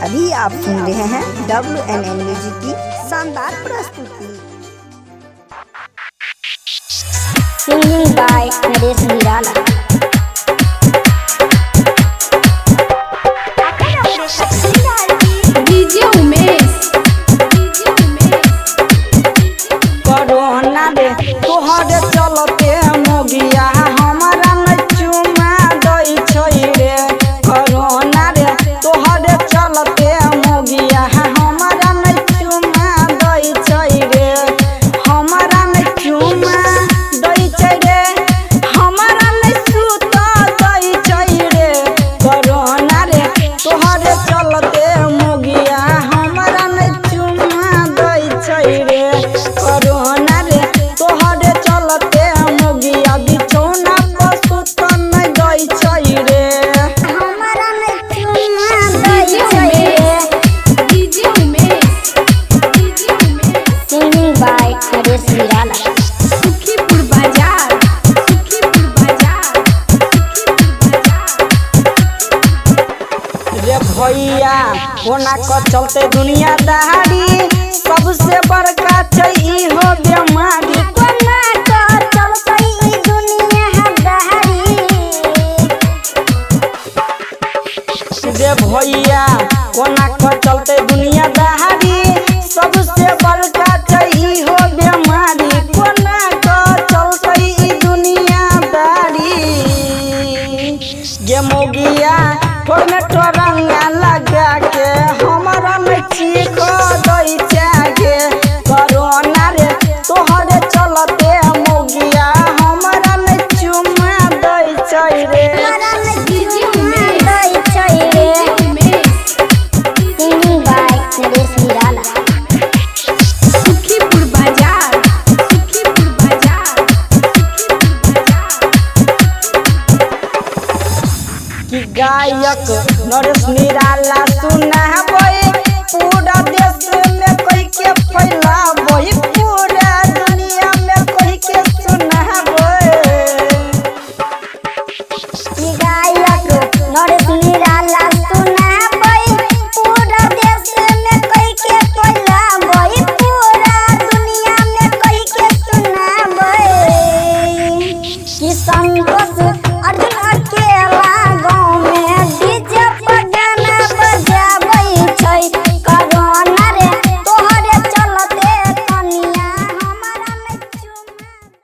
अभी आप सुन रहे हैं WNN म्यूजिक की शानदार प्रस्तुति। सिंगिंग बाय नरेश निराला। डीजे उमेश। कोरोना रे तोहरे चलते मोगिया हमारा न चुमा दई छै रे। कोरोना रे तोहरे चलते मोगिया हमारा न चुमा दई छै रे। हमारा न चुमा दई छै रे, हमारा न सुत दई छै रे। कोरोना रे तोहरे चलते मोगिया हमारा न चुमा दई छै रे। कोरोना रे तोहरे चलते मोगिया बिछौना पर सुत न दई छै रे। हमारा न चुमा दई छै रे। DJ Umesh. Singing by Naresh Nirala. Sukhipur बाजार। रे भैया कोना क चलते दुनियादारी, सबसे बड़का छै इहो बीमारी। कोना क चलतै ई दुनियादारी। रे भैया कोना क चलते दुनियादारी, सबसे बड़का छै इहो बीमारी। कोना क चलते ई दुनियादारी। गे मोगिया ठोर में ठोरंगा लगा के हमारा में चीख दई जागे। कोरोना रे तोहरे चलते मोगिया हमारा में चुमा दई छै रे। हमारा न डीजे चुमा उमेश। दई छै रे। Singing by Naresh Nirala. सुखीपुर बाजार। कि गायक नरेश निराला सुनाबै, पूरा देश में कह के फैलाबै, पूरा दुनिया में कह के सुनाबै। ई गायक नरेश निराला सुनाबै, पूरा देश में कह के फैलाबै, पूरा दुनिया में कह के सुनाबै। कि संतोष